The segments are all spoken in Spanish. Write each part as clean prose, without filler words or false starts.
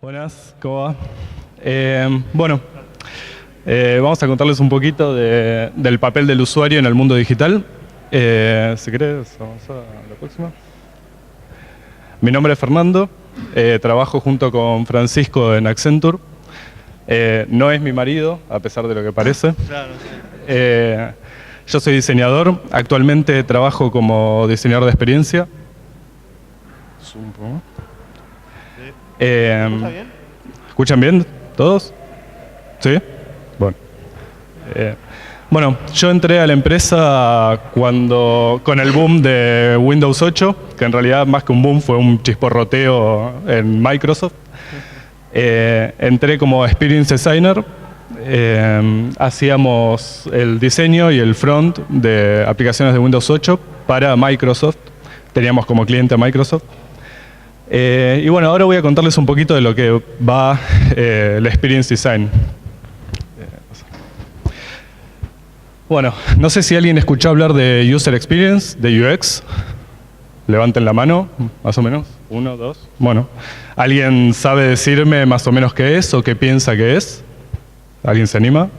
Buenas, ¿cómo va? Bueno, vamos a contarles un poquito del papel del usuario en el mundo digital. Si querés, vamos a la próxima. Mi nombre es Fernando, trabajo junto con Francisco en Accenture. No es mi marido, a pesar de lo que parece. Claro, sí. Yo soy diseñador, actualmente trabajo como diseñador de experiencia. ¿Escucha bien? ¿Escuchan bien todos? ¿Sí? Bueno. Bueno, yo entré a la empresa con el boom de Windows 8, que en realidad más que un boom fue un chisporroteo en Microsoft. Entré como Experience Designer. Hacíamos el diseño y el front de aplicaciones de Windows 8 para Microsoft. Teníamos como cliente a Microsoft. Y bueno, ahora voy a contarles un poquito de lo que va el Experience Design. Bueno, no sé si alguien escuchó hablar de User Experience, de UX. Levanten la mano, más o menos. 1, 2. Bueno, ¿alguien sabe decirme más o menos qué es o qué piensa que es? ¿Alguien se anima?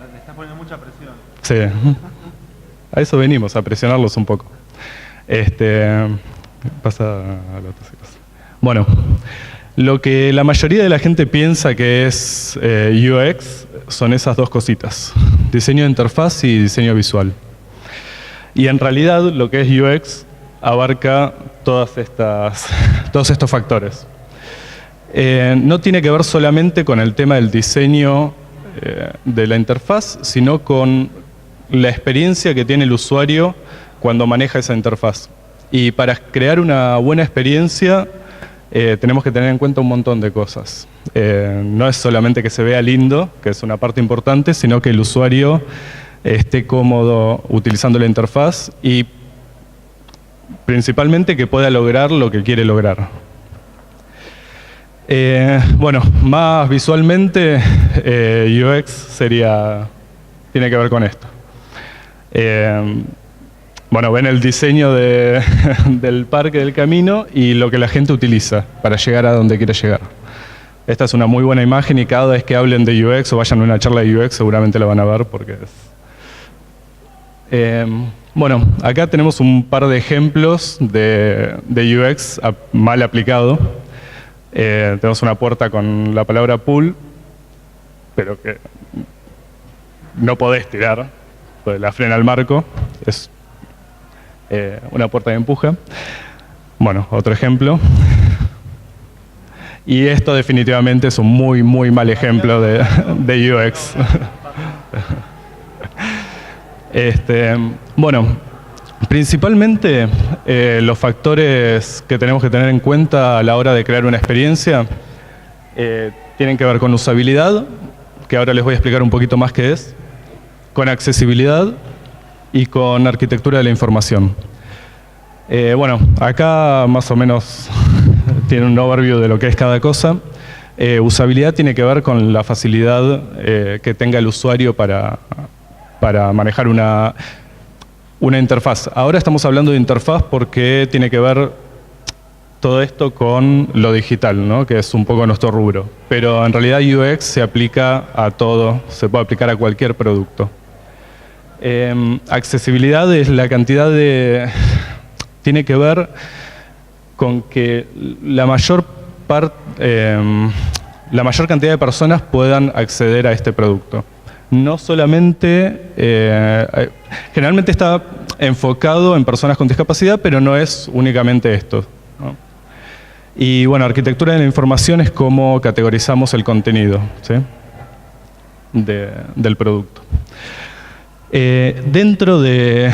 Le estás poniendo mucha presión. Sí. A eso venimos, a presionarlos un poco. Pasa a la otra cosa. Bueno, lo que la mayoría de la gente piensa que es UX son esas dos cositas. Diseño de interfaz y diseño visual. Y en realidad lo que es UX abarca todos estos factores. No tiene que ver solamente con el tema del diseño de la interfaz, sino con la experiencia que tiene el usuario cuando maneja esa interfaz. Y para crear una buena experiencia tenemos que tener en cuenta un montón de cosas. No es solamente que se vea lindo, que es una parte importante, sino que el usuario esté cómodo utilizando la interfaz y principalmente que pueda lograr lo que quiere lograr. Bueno, más visualmente, UX tiene que ver con esto. Bueno, ven el diseño del parque, del camino y lo que la gente utiliza para llegar a donde quiere llegar. Esta es una muy buena imagen y cada vez que hablen de UX o vayan a una charla de UX seguramente la van a ver porque es... Bueno, acá tenemos un par de ejemplos de UX mal aplicado. Tenemos una puerta con la palabra pull, pero que no podés tirar, pues la frena el marco. Es una puerta de empuja. Bueno, otro ejemplo. Y esto definitivamente es un muy, muy mal ejemplo de UX. Bueno, principalmente los factores que tenemos que tener en cuenta a la hora de crear una experiencia tienen que ver con usabilidad, que ahora les voy a explicar un poquito más qué es, con accesibilidad y con arquitectura de la información. Bueno, acá más o menos tiene un overview de lo que es cada cosa. Usabilidad tiene que ver con la facilidad que tenga el usuario para manejar una interfaz. Ahora estamos hablando de interfaz porque tiene que ver todo esto con lo digital, ¿no? Que es un poco nuestro rubro. Pero en realidad UX se aplica a todo, se puede aplicar a cualquier producto. Accesibilidad es la cantidad de... tiene que ver con que la mayor cantidad de personas puedan acceder a este producto. No solamente... generalmente está enfocado en personas con discapacidad, pero no es únicamente esto, ¿no? Y bueno, arquitectura de la información es cómo categorizamos el contenido, ¿sí? del producto. Dentro de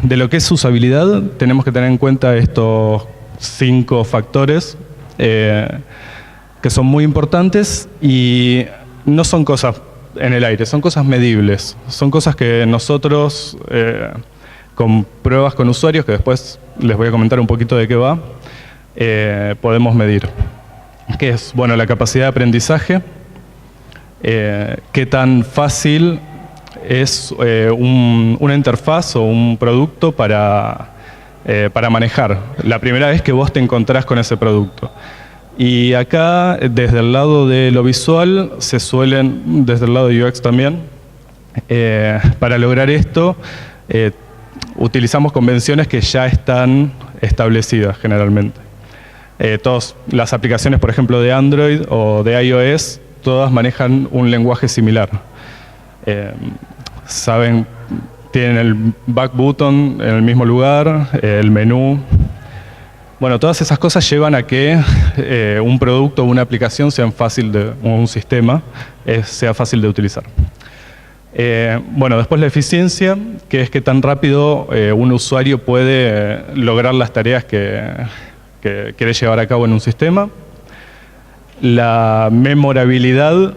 lo que es usabilidad, tenemos que tener en cuenta estos 5 factores que son muy importantes y no son cosas en el aire, son cosas medibles, son cosas que nosotros, con pruebas con usuarios, que después les voy a comentar un poquito de qué va, podemos medir. Que es, bueno, la capacidad de aprendizaje, qué tan fácil es una interfaz o un producto para manejar la primera vez que vos te encontrás con ese producto. Y acá, desde el lado de lo visual, se suelen, desde el lado de UX también, para lograr esto, utilizamos convenciones que ya están establecidas generalmente. Todas las aplicaciones, por ejemplo, de Android o de iOS, todas manejan un lenguaje similar. Saben, tienen el back button en el mismo lugar, el menú. Bueno, todas esas cosas llevan a que un producto o una aplicación sea fácil de, o un sistema sea fácil de utilizar. Bueno, después la eficiencia, que es que tan rápido un usuario puede lograr las tareas que quiere llevar a cabo en un sistema. La memorabilidad,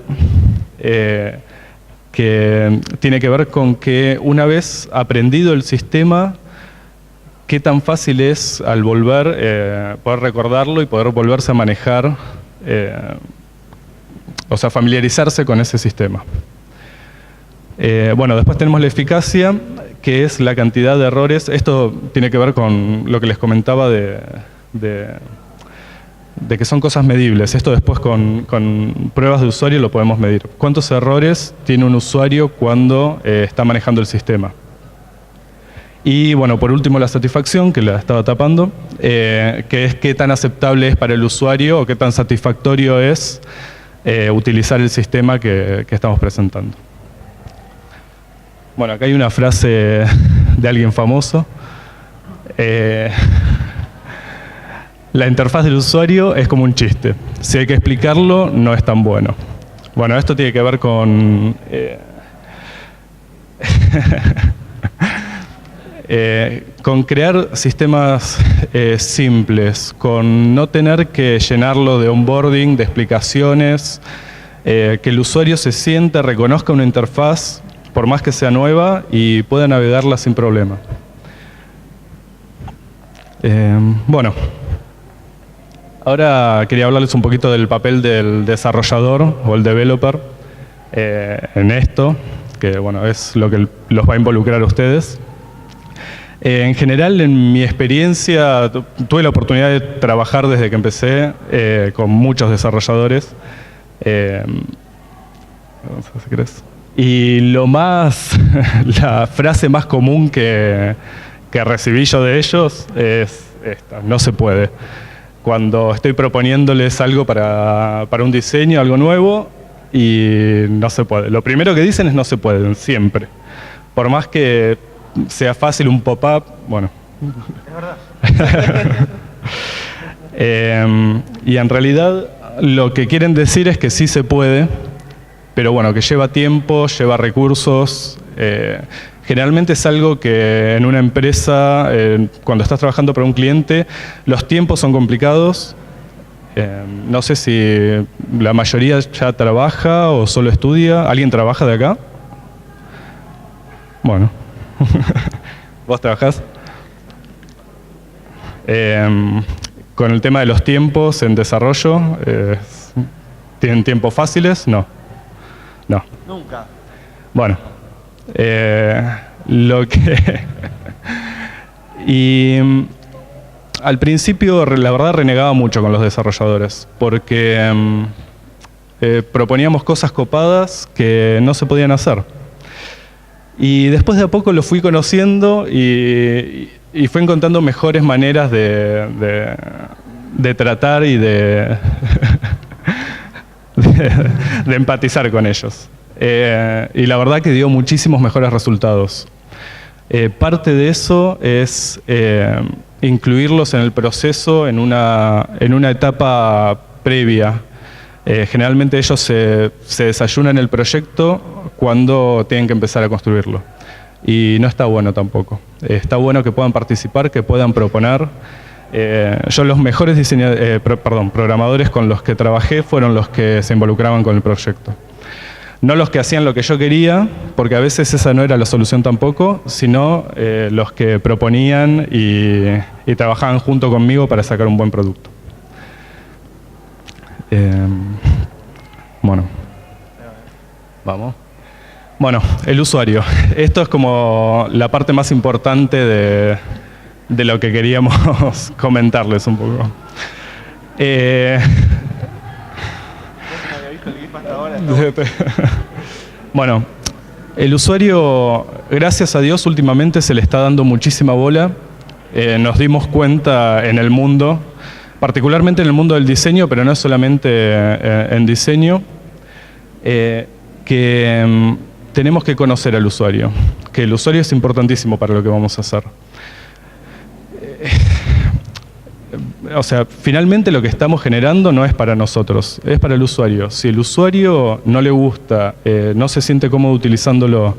que tiene que ver con que una vez aprendido el sistema, qué tan fácil es al volver poder recordarlo y poder volverse a manejar, o sea, familiarizarse con ese sistema. Bueno, después tenemos la eficacia, que es la cantidad de errores. Esto tiene que ver con lo que les comentaba de que son cosas medibles. Esto después con pruebas de usuario lo podemos medir. ¿Cuántos errores tiene un usuario cuando está manejando el sistema? Y bueno, por último la satisfacción, que la estaba tapando, que es qué tan aceptable es para el usuario o qué tan satisfactorio es utilizar el sistema que estamos presentando. Bueno, acá hay una frase de alguien famoso. La interfaz del usuario es como un chiste. Si hay que explicarlo, no es tan bueno. Bueno, esto tiene que ver con con crear sistemas simples, con no tener que llenarlo de onboarding, de explicaciones, que el usuario se sienta, reconozca una interfaz, por más que sea nueva, y pueda navegarla sin problema. Bueno, ahora quería hablarles un poquito del papel del desarrollador o el developer en esto, que bueno, es lo que los va a involucrar a ustedes. En general, en mi experiencia, tuve la oportunidad de trabajar desde que empecé con muchos desarrolladores. No sé si querés. Y la frase más común que recibí yo de ellos es esta: no se puede. Cuando estoy proponiéndoles algo para un diseño, algo nuevo, y no se puede. Lo primero que dicen es no se pueden, siempre. Por más que sea fácil un pop-up, bueno. Es verdad. Y en realidad lo que quieren decir es que sí se puede, pero bueno, que lleva tiempo, lleva recursos. Generalmente es algo que en una empresa, cuando estás trabajando para un cliente, los tiempos son complicados. No sé si la mayoría ya trabaja o solo estudia. ¿Alguien trabaja de acá? Bueno. ¿Vos trabajás? Con el tema de los tiempos en desarrollo, ¿tienen tiempos fáciles? No. No. Nunca. Bueno, y al principio, la verdad, renegaba mucho con los desarrolladores, porque proponíamos cosas copadas que no se podían hacer. Y después de a poco lo fui conociendo y fui encontrando mejores maneras de tratar y de empatizar con ellos. Y la verdad que dio muchísimos mejores resultados. Parte de eso es incluirlos en el proceso en una etapa previa. Generalmente ellos se desayunan el proyecto cuando tienen que empezar a construirlo. Y no está bueno tampoco. Está bueno que puedan participar, que puedan proponer. Yo los mejores programadores con los que trabajé fueron los que se involucraban con el proyecto. No los que hacían lo que yo quería, porque a veces esa no era la solución tampoco, sino los que proponían y trabajaban junto conmigo para sacar un buen producto. Bueno, vamos. Bueno, el usuario. Esto es como la parte más importante de lo que queríamos comentarles un poco. Bueno, el usuario, gracias a Dios, últimamente se le está dando muchísima bola. Nos dimos cuenta en el mundo, particularmente en el mundo del diseño, pero no solamente en diseño, que tenemos que conocer al usuario, que el usuario es importantísimo para lo que vamos a hacer. O sea, finalmente lo que estamos generando no es para nosotros, es para el usuario. Si el usuario no le gusta, no se siente cómodo utilizándolo,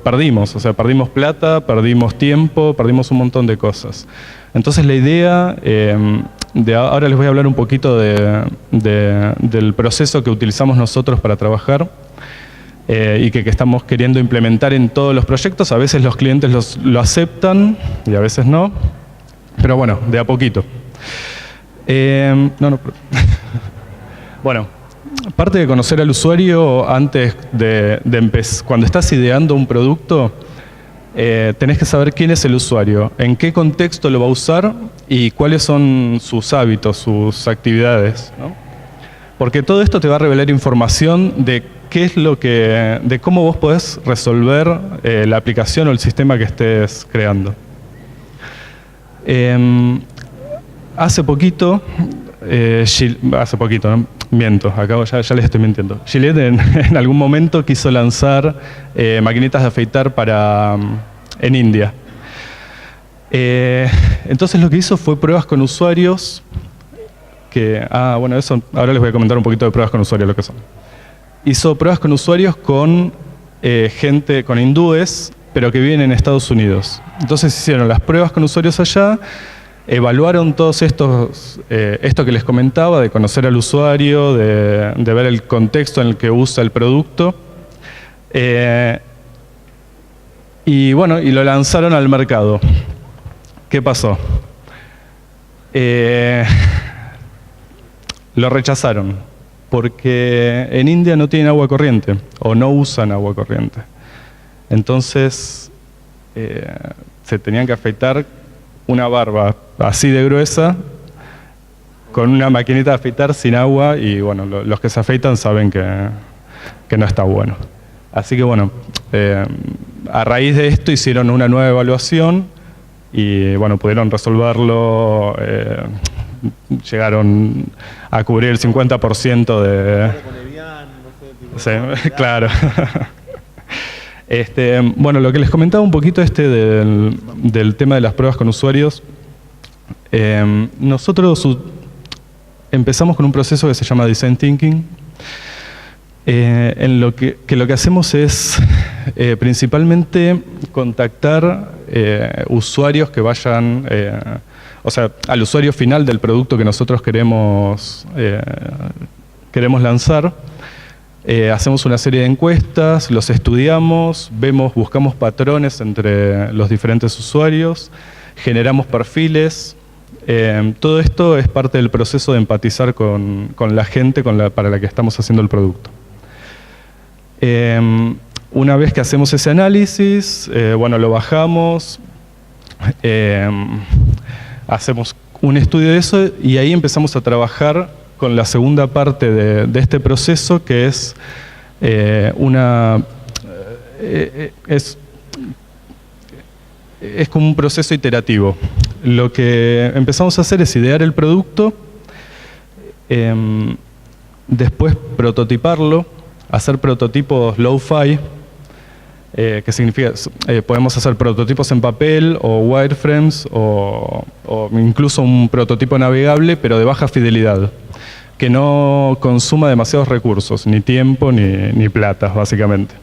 perdimos plata, perdimos tiempo, perdimos un montón de cosas. Entonces la idea, ahora les voy a hablar un poquito del proceso que utilizamos nosotros para trabajar y que estamos queriendo implementar en todos los proyectos. A veces los clientes lo aceptan y a veces no, pero bueno, de a poquito. Bueno, parte de conocer al usuario antes de empezar, cuando estás ideando un producto, tenés que saber quién es el usuario, en qué contexto lo va a usar y cuáles son sus hábitos, sus actividades, ¿no? Porque todo esto te va a revelar información de de cómo vos podés resolver la aplicación o el sistema que estés creando. Hace poquito, ¿no? Miento, acá ya les estoy mintiendo. Gillette en algún momento quiso lanzar maquinitas de afeitar en India. Entonces lo que hizo fue pruebas con usuarios bueno, eso ahora les voy a comentar un poquito de pruebas con usuarios, lo que son. Hizo pruebas con usuarios con gente, con hindúes, pero que viven en Estados Unidos. Entonces hicieron las pruebas con usuarios allá, evaluaron todos esto que les comentaba, de conocer al usuario, de ver el contexto en el que usa el producto, y bueno, y lo lanzaron al mercado. ¿Qué pasó? Lo rechazaron, porque en India no tienen agua corriente, o no usan agua corriente. Entonces, se tenían que afeitar una barba así de gruesa, con una maquinita de afeitar sin agua, y bueno, los que se afeitan saben que no está bueno. Así que bueno, a raíz de esto hicieron una nueva evaluación, y bueno, pudieron resolverlo, llegaron a cubrir el 50% de... Sí, claro. Bueno, lo que les comentaba un poquito del tema de las pruebas con usuarios, nosotros empezamos con un proceso que se llama Design Thinking, en lo que hacemos es principalmente contactar usuarios que vayan, o sea, al usuario final del producto que nosotros queremos lanzar. Hacemos una serie de encuestas, los estudiamos, buscamos patrones entre los diferentes usuarios, generamos perfiles. Todo esto es parte del proceso de empatizar con la gente para la que estamos haciendo el producto. Una vez que hacemos ese análisis, bueno, lo bajamos, hacemos un estudio de eso y ahí empezamos a trabajar con la segunda parte de este proceso, que es es como un proceso iterativo. Lo que empezamos a hacer es idear el producto, después prototiparlo, hacer prototipos low-fi, que significa, podemos hacer prototipos en papel o wireframes o incluso un prototipo navegable, pero de baja fidelidad, que no consuma demasiados recursos, ni tiempo ni plata, básicamente.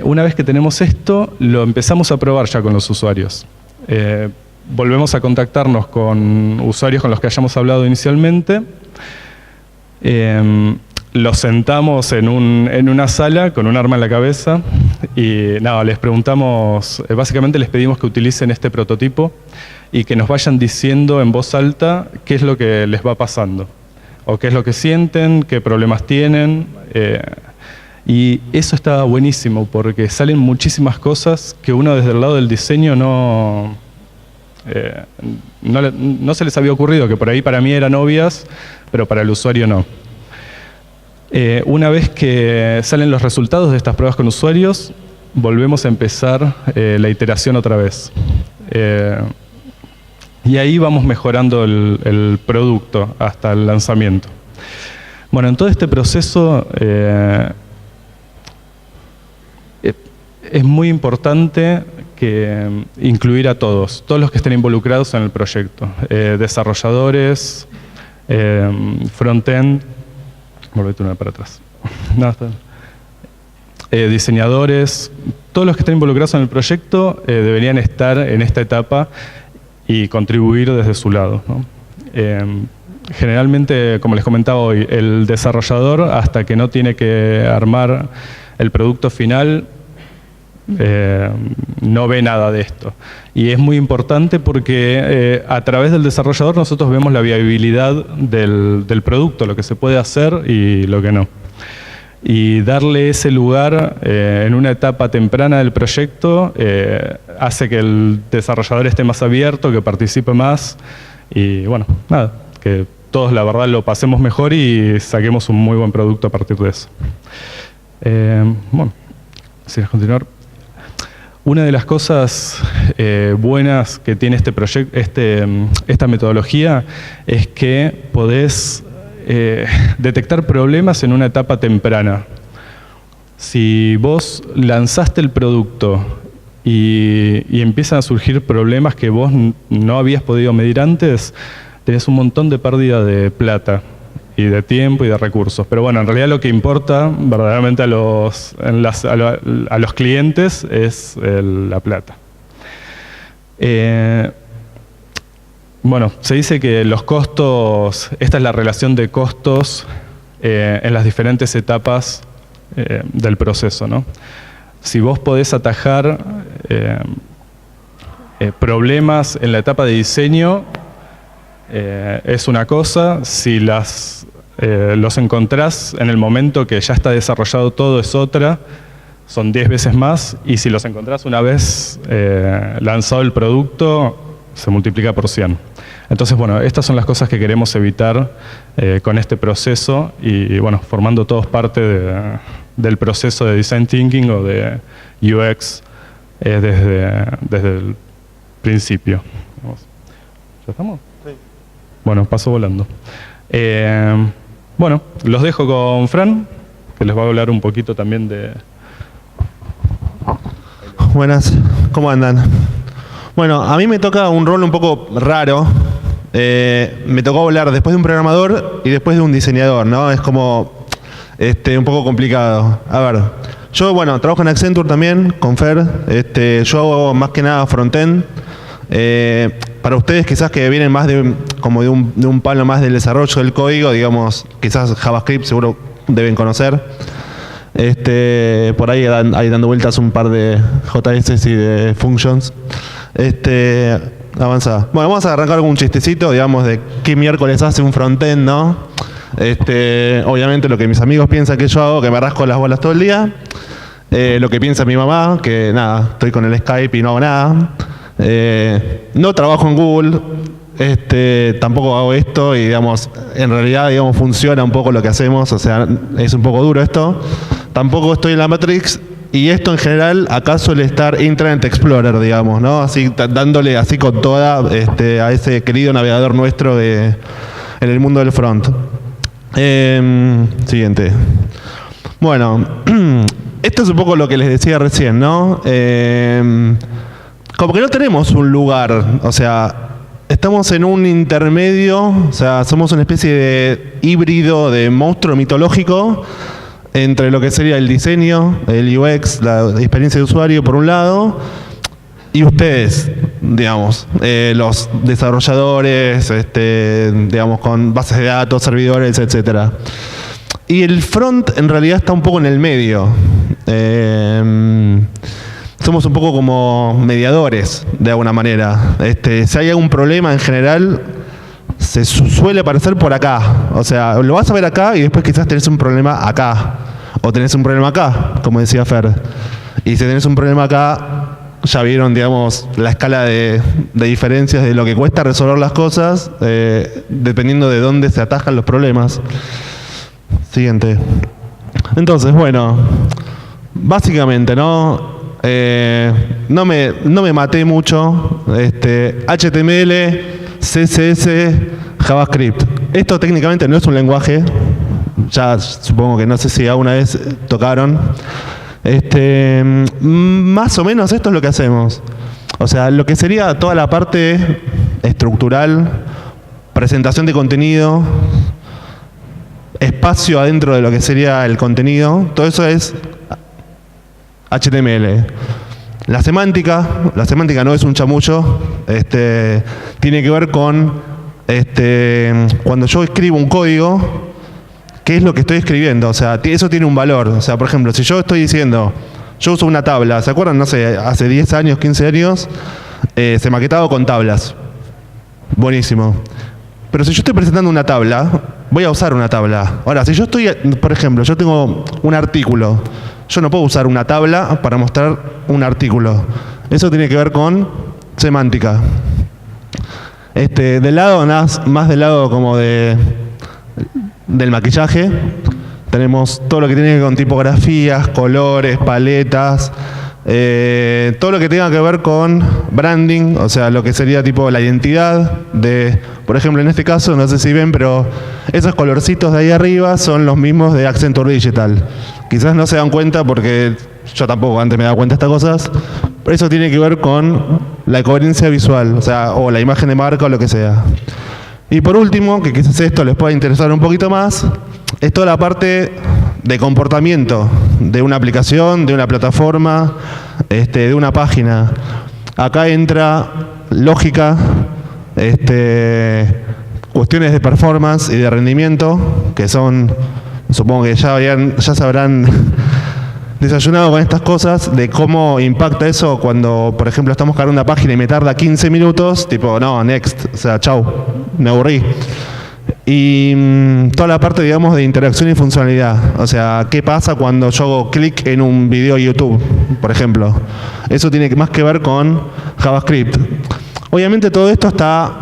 Una vez que tenemos esto, lo empezamos a probar ya con los usuarios. Volvemos a contactarnos con usuarios con los que hayamos hablado inicialmente. Los sentamos en una sala con un arma en la cabeza y nada, les preguntamos, básicamente les pedimos que utilicen este prototipo y que nos vayan diciendo en voz alta qué es lo que les va pasando, o qué es lo que sienten, qué problemas tienen. Y eso está buenísimo porque salen muchísimas cosas que uno desde el lado del diseño no No se les había ocurrido, que por ahí para mí eran obvias, pero para el usuario no. Una vez que salen los resultados de estas pruebas con usuarios, volvemos a empezar la iteración otra vez. Y ahí vamos mejorando el producto hasta el lanzamiento. Bueno, en todo este proceso es muy importante incluir a todos los que estén involucrados en el proyecto. Desarrolladores, frontend, volvete una para atrás. No, está bien. Diseñadores, todos los que estén involucrados en el proyecto deberían estar en esta etapa y contribuir desde su lado, ¿no? Generalmente, como les comentaba hoy, el desarrollador, hasta que no tiene que armar el producto final, no ve nada de esto. Y es muy importante porque a través del desarrollador nosotros vemos la viabilidad del producto, lo que se puede hacer y lo que no. Y darle ese lugar en una etapa temprana del proyecto hace que el desarrollador esté más abierto, que participe más y bueno, nada, que todos la verdad lo pasemos mejor y saquemos un muy buen producto a partir de eso. Bueno, si quieres continuar. Una de las cosas buenas que tiene este proyecto, esta metodología, es que podés detectar problemas en una etapa temprana. Si vos lanzaste el producto y empiezan a surgir problemas que vos no habías podido medir antes, tenés un montón de pérdida de plata y de tiempo y de recursos. Pero bueno, en realidad lo que importa verdaderamente a los clientes es la plata. Bueno, se dice que los costos, esta es la relación de costos en las diferentes etapas del proceso, ¿no? Si vos podés atajar problemas en la etapa de diseño, es una cosa. Si los encontrás en el momento que ya está desarrollado todo, es otra, son 10 veces más, y si los encontrás una vez lanzado el producto, se multiplica por 100. Entonces, bueno, estas son las cosas que queremos evitar con este proceso y, bueno, formando todos parte del proceso de Design Thinking o de UX desde el principio. ¿Ya estamos? Sí. Bueno, paso volando. Bueno, los dejo con Fran, que les va a hablar un poquito también de... Buenas, ¿cómo andan? Bueno, a mí me toca un rol un poco raro. Me tocó hablar después de un programador y después de un diseñador, ¿no? Es como un poco complicado. A ver, yo, bueno, trabajo en Accenture también, con Fer. Yo hago más que nada frontend. Para ustedes quizás que vienen más de un palo más del desarrollo del código, digamos, quizás JavaScript seguro deben conocer. Por ahí dando vueltas un par de JS y de functions. Avanza. Bueno, vamos a arrancar con un chistecito, digamos, de qué miércoles hace un frontend, ¿no? Obviamente lo que mis amigos piensan que yo hago, que me rasco las bolas todo el día. Lo que piensa mi mamá, que nada, estoy con el Skype y no hago nada. No trabajo en Google, tampoco hago esto y, digamos, en realidad, digamos, funciona un poco lo que hacemos, o sea, es un poco duro esto. Tampoco estoy en la Matrix. Y esto en general acá suele estar Internet Explorer, digamos, ¿no? Así dándole así con toda a ese querido navegador nuestro en el mundo del front. Siguiente. Bueno, esto es un poco lo que les decía recién, ¿no? Como que no tenemos un lugar, o sea, estamos en un intermedio, o sea, somos una especie de híbrido de monstruo mitológico entre lo que sería el diseño, el UX, la experiencia de usuario por un lado, y ustedes, digamos, los desarrolladores, digamos, con bases de datos, servidores, etcétera. Y el front en realidad está un poco en el medio. Somos un poco como mediadores, de alguna manera. Si hay algún problema en general, se suele aparecer por acá. O sea, lo vas a ver acá y después quizás tenés un problema acá. O tenés un problema acá, como decía Fer. Y si tenés un problema acá, ya vieron, digamos, la escala de diferencias de lo que cuesta resolver las cosas, dependiendo de dónde se atajan los problemas. Siguiente. Entonces, bueno, básicamente, ¿no? No me maté mucho. HTML, CSS, JavaScript. Esto técnicamente no es un lenguaje. Ya supongo que no sé si alguna vez tocaron. Más o menos esto es lo que hacemos. O sea, lo que sería toda la parte estructural, presentación de contenido, espacio adentro de lo que sería el contenido, todo eso es HTML. La semántica no es un chamullo, tiene que ver con cuando yo escribo un código, ¿qué es lo que estoy escribiendo? O sea, eso tiene un valor. O sea, por ejemplo, si yo estoy diciendo, yo uso una tabla, ¿se acuerdan? No sé, hace 10 años, 15 años, se maquetaba con tablas. Buenísimo. Pero si yo estoy presentando una tabla, voy a usar una tabla. Ahora, si yo estoy, por ejemplo, yo tengo un artículo, yo no puedo usar una tabla para mostrar un artículo. Eso tiene que ver con semántica. Del lado, más del lado como del maquillaje, tenemos todo lo que tiene que ver con tipografías, colores, paletas, todo lo que tenga que ver con branding, o sea, lo que sería tipo la identidad de, por ejemplo, en este caso, no sé si ven, pero esos colorcitos de ahí arriba son los mismos de Accenture Digital. Quizás no se dan cuenta porque yo tampoco antes me daba cuenta de estas cosas, pero eso tiene que ver con la coherencia visual, o sea, o la imagen de marca o lo que sea. Y por último, que quizás esto les pueda interesar un poquito más, es toda la parte de comportamiento de una aplicación, de una plataforma, de una página. Acá entra lógica, cuestiones de performance y de rendimiento, que son, supongo que ya se habrán desayunado con estas cosas, de cómo impacta eso cuando, por ejemplo, estamos cargando una página y me tarda 15 minutos, tipo, no, next, o sea, chau, me aburrí. Y toda la parte, digamos, de interacción y funcionalidad. O sea, ¿qué pasa cuando yo hago clic en un video de YouTube, por ejemplo? Eso tiene más que ver con JavaScript. Obviamente todo esto está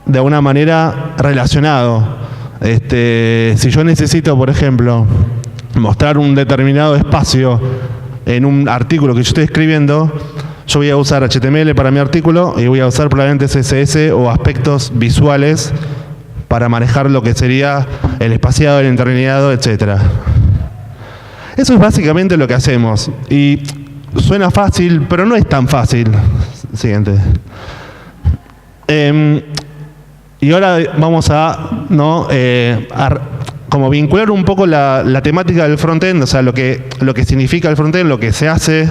de alguna manera relacionado. Si yo necesito, por ejemplo, mostrar un determinado espacio en un artículo que yo estoy escribiendo, yo voy a usar HTML para mi artículo y voy a usar probablemente CSS o aspectos visuales para manejar lo que sería el espaciado, el interlineado, etc. Eso es básicamente lo que hacemos. Y suena fácil, pero no es tan fácil. Siguiente. Y ahora vamos a como vincular un poco la temática del frontend, o sea, lo que significa el frontend, lo que se hace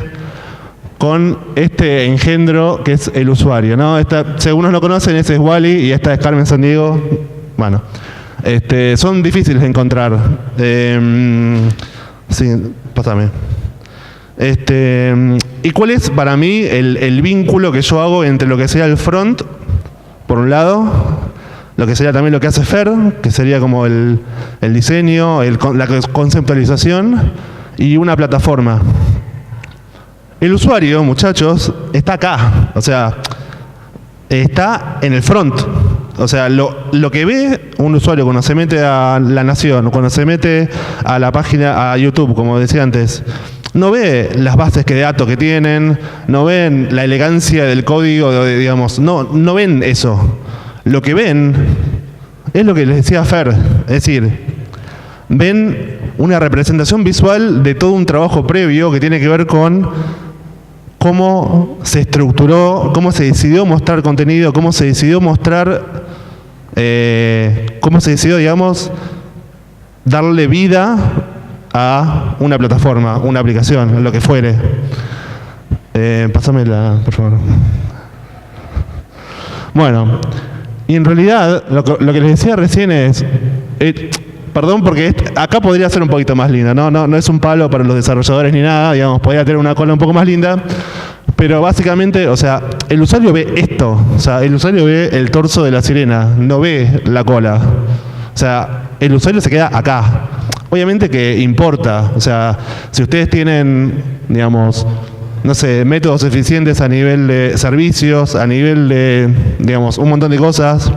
con este engendro que es el usuario, ¿no? Si algunos lo conocen, ese es Wally y esta es Carmen Sandiego. Bueno, son difíciles de encontrar. Sí, pásame. ¿Y cuál es para mí el vínculo que yo hago entre lo que sea el front, por un lado, lo que sería también lo que hace Fer, que sería como el diseño, la conceptualización, y una plataforma? El usuario, muchachos, está acá, o sea, está en el front. O sea, lo que ve un usuario cuando se mete a La Nación, cuando se mete a la página, a YouTube, como decía antes, no ve las bases de datos que tienen, no ven la elegancia del código, digamos, no ven eso. Lo que ven es lo que les decía Fer, es decir, ven una representación visual de todo un trabajo previo que tiene que ver con cómo se estructuró, cómo se decidió mostrar contenido, cómo se decidió mostrar, cómo se decidió, digamos, darle vida a una plataforma, una aplicación, lo que fuere. Pásamela, por favor. Bueno, y en realidad lo que les decía recién es, perdón porque acá podría ser un poquito más linda, no es un palo para los desarrolladores ni nada, digamos, podría tener una cola un poco más linda, pero básicamente, o sea, el usuario ve esto, o sea, el usuario ve el torso de la sirena, no ve la cola. O sea, el usuario se queda acá. Obviamente que importa, o sea, si ustedes tienen, digamos, no sé, métodos eficientes a nivel de servicios, a nivel de, digamos, un montón de cosas.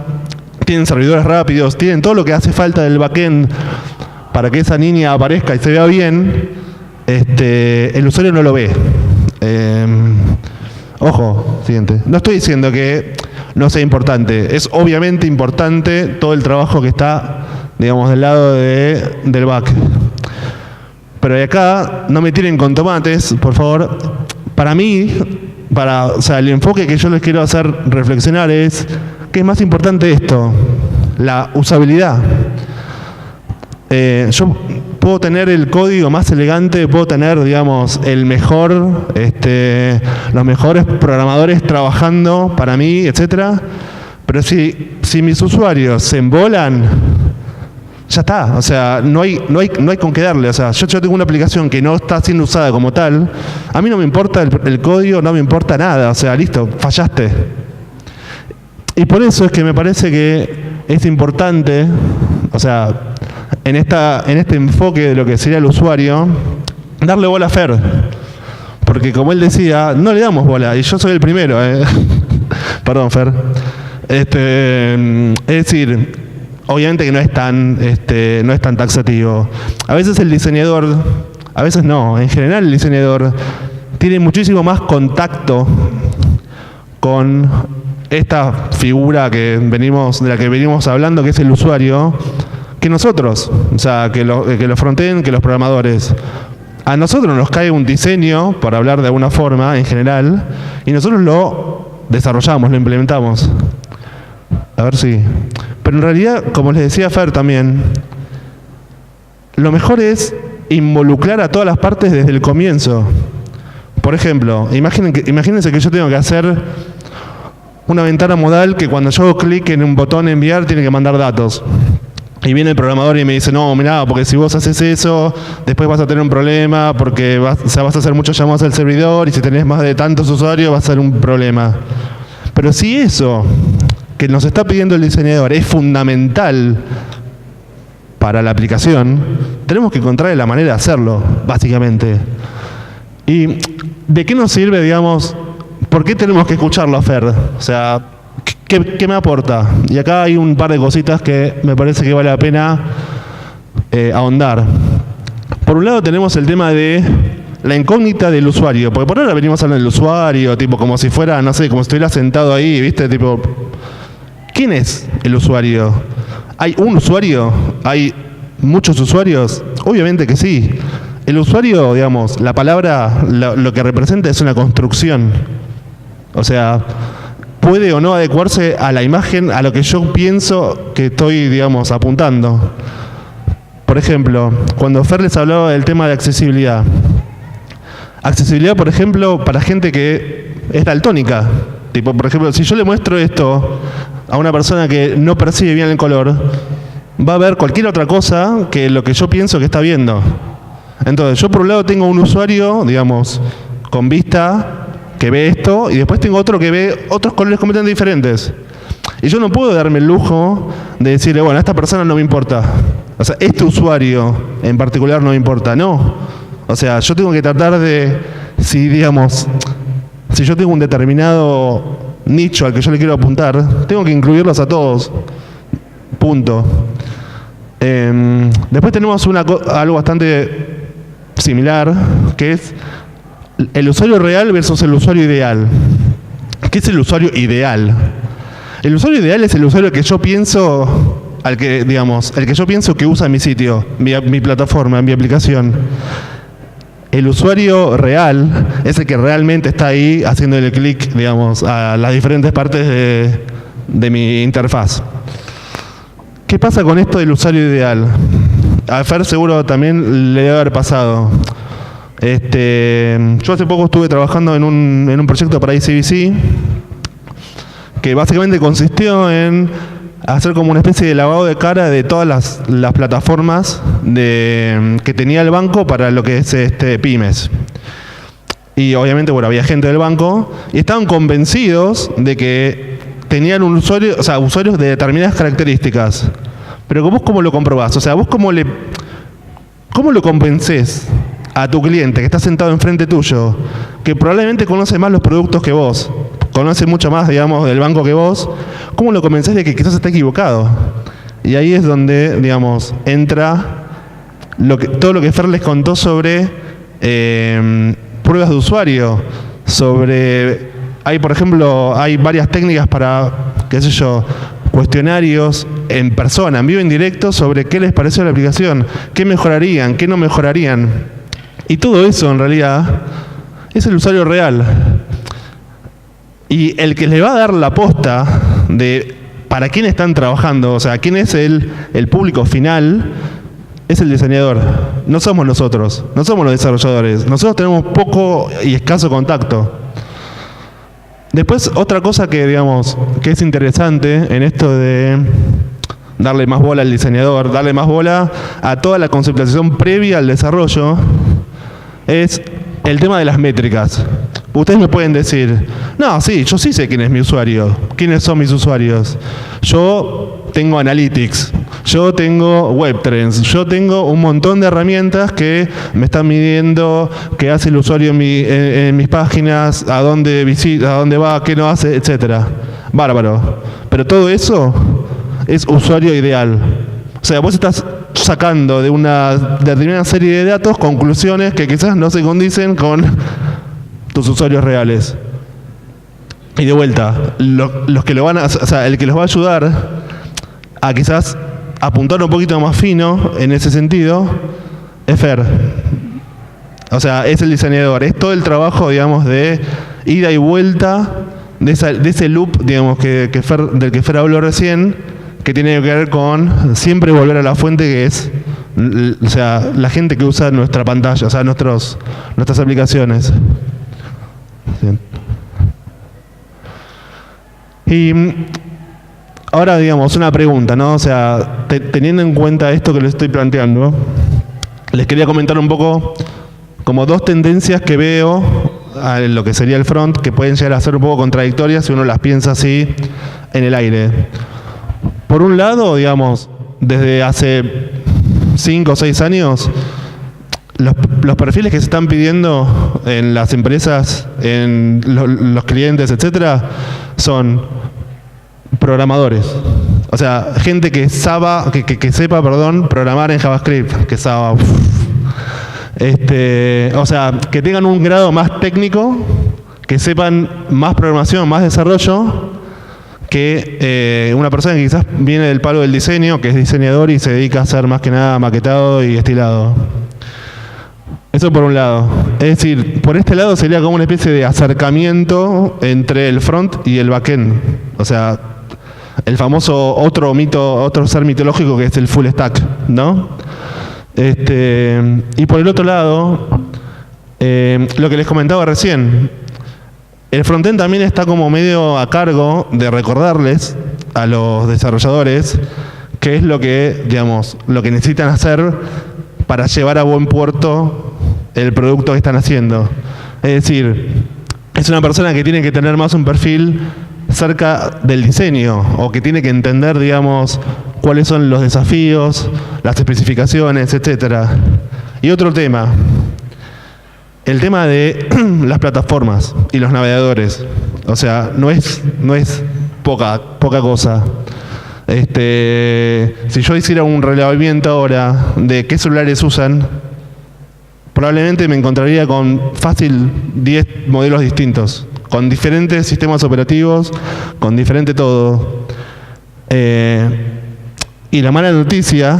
Tienen servidores rápidos, tienen todo lo que hace falta del backend para que esa niña aparezca y se vea bien. El usuario no lo ve. Ojo, siguiente. No estoy diciendo que no sea importante. Es obviamente importante todo el trabajo que está, digamos, del lado del back. Pero de acá, no me tiren con tomates, por favor. Para mí, o sea, el enfoque que yo les quiero hacer reflexionar es ¿qué es más importante esto? La usabilidad. Yo puedo tener el código más elegante, puedo tener, digamos, el mejor, los mejores programadores trabajando para mí, etcétera. Pero si mis usuarios se embolan, ya está. O sea, no hay con qué darle. O sea, yo tengo una aplicación que no está siendo usada como tal. A mí no me importa el código, no me importa nada. O sea, listo, fallaste. Y por eso es que me parece que es importante, o sea, en este enfoque de lo que sería el usuario, darle bola a Fer. Porque como él decía, no le damos bola, y yo soy el primero. Perdón, Fer. Es decir, obviamente que no es tan taxativo. A veces el diseñador, a veces no, en general el diseñador tiene muchísimo más contacto con esta figura de la que venimos hablando, que es el usuario, que nosotros, o sea, que los frontend, que los programadores. A nosotros nos cae un diseño, por hablar de alguna forma, en general, y nosotros lo desarrollamos, lo implementamos. A ver si... Pero en realidad, como les decía Fer también, lo mejor es involucrar a todas las partes desde el comienzo. Por ejemplo, imagínense que yo tengo que hacer una ventana modal que cuando yo hago clic en un botón enviar tiene que mandar datos. Y viene el programador y me dice, no, mirá, porque si vos haces eso, después vas a tener un problema, porque vas a hacer muchos llamados al servidor, y si tenés más de tantos usuarios va a ser un problema. Pero si eso que nos está pidiendo el diseñador es fundamental para la aplicación, tenemos que encontrar la manera de hacerlo, básicamente. ¿Y de qué nos sirve, digamos, por qué tenemos que escucharlo a Fer? O sea, ¿qué me aporta? Y acá hay un par de cositas que me parece que vale la pena ahondar. Por un lado tenemos el tema de la incógnita del usuario, porque por ahora venimos hablando del usuario, tipo como si fuera, no sé, como si estuviera sentado ahí, ¿viste? Tipo, ¿quién es el usuario? ¿Hay un usuario? ¿Hay muchos usuarios? Obviamente que sí. El usuario, digamos, la palabra, lo que representa es una construcción. O sea, puede o no adecuarse a la imagen, a lo que yo pienso que estoy, digamos, apuntando. Por ejemplo, cuando Fer les hablaba del tema de accesibilidad. Accesibilidad, por ejemplo, para gente que es daltónica. Tipo, por ejemplo, si yo le muestro esto a una persona que no percibe bien el color, va a ver cualquier otra cosa que lo que yo pienso que está viendo. Entonces, yo por un lado tengo un usuario, digamos, con vista, que ve esto, y después tengo otro que ve otros colores completamente diferentes. Y yo no puedo darme el lujo de decirle, bueno, a esta persona no me importa. O sea, este usuario en particular no me importa. No. O sea, yo tengo que tratar de, si yo tengo un determinado nicho al que yo le quiero apuntar, tengo que incluirlos a todos. Punto. Después tenemos algo bastante similar, que es el usuario real versus el usuario ideal. ¿Qué es el usuario ideal? El usuario ideal es el usuario que yo pienso, el que yo pienso que usa mi sitio, mi plataforma, mi aplicación. El usuario real es el que realmente está ahí haciéndole clic, digamos, a las diferentes partes de mi interfaz. ¿Qué pasa con esto del usuario ideal? A Fer seguro también le debe haber pasado. Yo hace poco estuve trabajando en un proyecto para ICBC que básicamente consistió en hacer como una especie de lavado de cara de todas las plataformas que tenía el banco para lo que es pymes. Y obviamente, bueno, había gente del banco y estaban convencidos de que tenían un usuario, o sea, usuarios de determinadas características. Pero vos cómo lo comprobás, o sea, vos cómo lo convencés a tu cliente que está sentado enfrente tuyo que probablemente conoce más los productos que vos, conoce mucho más, digamos, del banco que vos, ¿cómo lo convencés de que quizás está equivocado? Y ahí es donde, digamos, entra todo lo que Fer les contó sobre pruebas de usuario, sobre, por ejemplo, hay varias técnicas para, qué sé yo, cuestionarios en persona, en vivo, en directo, sobre qué les pareció la aplicación, qué mejorarían, qué no mejorarían. Y todo eso, en realidad, es el usuario real. Y el que le va a dar la posta de para quién están trabajando, o sea, quién es el público final, es el diseñador. No somos nosotros, no somos los desarrolladores. Nosotros tenemos poco y escaso contacto. Después, otra cosa que, digamos, que es interesante en esto de darle más bola al diseñador, darle más bola a toda la conceptualización previa al desarrollo, es el tema de las métricas. Ustedes me pueden decir, no, sí, yo sí sé quién es mi usuario, quiénes son mis usuarios. Yo tengo Analytics, yo tengo WebTrends, yo tengo un montón de herramientas que me están midiendo qué hace el usuario en mis páginas, a dónde visita, a dónde va, qué no hace, etcétera. Bárbaro. Pero todo eso es usuario ideal. O sea, vos estás sacando de una determinada serie de datos conclusiones que quizás no se condicen con tus usuarios reales. Y de vuelta, los que lo van a, o sea, el que los va a ayudar a quizás apuntar un poquito más fino en ese sentido es Fer. O sea, es el diseñador, es todo el trabajo, digamos, de ida y vuelta de ese loop, digamos, del que Fer habló recién, que tiene que ver con siempre volver a la fuente, que es, o sea, la gente que usa nuestra pantalla, o sea, nuestras aplicaciones. Bien. Y ahora, digamos, una pregunta, ¿no? O sea, teniendo en cuenta esto que les estoy planteando, les quería comentar un poco como dos tendencias que veo a lo que sería el front, que pueden llegar a ser un poco contradictorias si uno las piensa así en el aire. Por un lado, digamos, desde hace 5 o 6 años, los perfiles que se están pidiendo en las empresas, en los clientes, etcétera, son programadores. O sea, gente que sepa programar en JavaScript, que sepa, o sea, que tengan un grado más técnico, que sepan más programación, más desarrollo, que una persona que quizás viene del palo del diseño, que es diseñador y se dedica a hacer más que nada maquetado y estilado. Eso por un lado. Es decir, por este lado sería como una especie de acercamiento entre el front y el backend. O sea, el famoso otro ser mitológico que es el full stack, ¿no? Y por el otro lado, lo que les comentaba recién, el frontend también está como medio a cargo de recordarles a los desarrolladores qué es lo que, digamos, lo que necesitan hacer para llevar a buen puerto el producto que están haciendo. Es decir, es una persona que tiene que tener más un perfil cerca del diseño, o que tiene que entender, digamos, cuáles son los desafíos, las especificaciones, etcétera. Y otro tema, el tema de las plataformas y los navegadores. O sea, no es poca cosa. Si yo hiciera un relevamiento ahora de qué celulares usan, probablemente me encontraría con fácil 10 modelos distintos, con diferentes sistemas operativos, con diferente todo. Y la mala noticia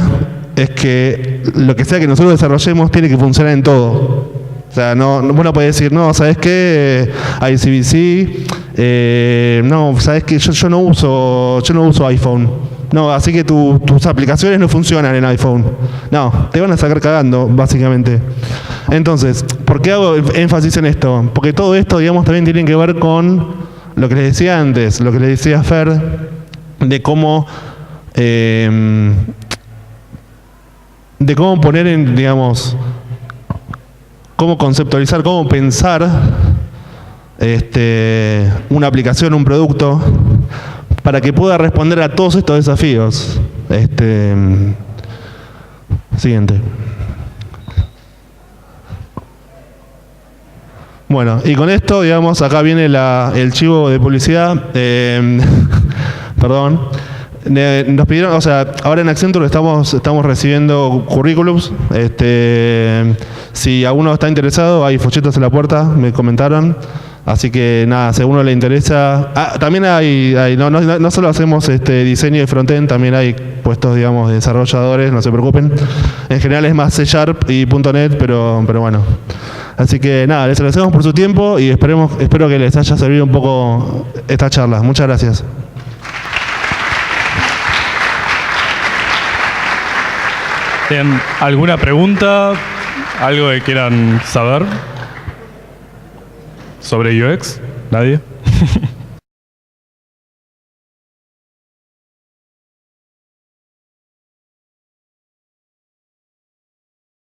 es que lo que sea que nosotros desarrollemos tiene que funcionar en todo. O sea, uno puede decir, no, ¿sabes qué? ICBC, no, ¿sabes qué? Yo no uso iPhone. No, así que tus aplicaciones no funcionan en iPhone. No, te van a sacar cagando, básicamente. Entonces, ¿por qué hago énfasis en esto? Porque todo esto, digamos, también tiene que ver con lo que les decía antes, lo que les decía Fer, de cómo poner en, digamos, cómo conceptualizar, cómo pensar una aplicación, un producto, para que pueda responder a todos estos desafíos. Siguiente. Bueno, y con esto, digamos, acá viene el chivo de publicidad. Perdón. Nos pidieron, o sea, ahora en Accenture estamos recibiendo currículums. Si alguno está interesado, hay folletos en la puerta, me comentaron. Así que nada, si a uno le interesa. También no solo hacemos diseño de frontend, también hay puestos, digamos, de desarrolladores, no se preocupen. En general es más C# y .NET, pero bueno. Así que nada, les agradecemos por su tiempo y espero que les haya servido un poco esta charla. Muchas gracias. ¿Tienen alguna pregunta? ¿Algo que quieran saber sobre UX? ¿Nadie?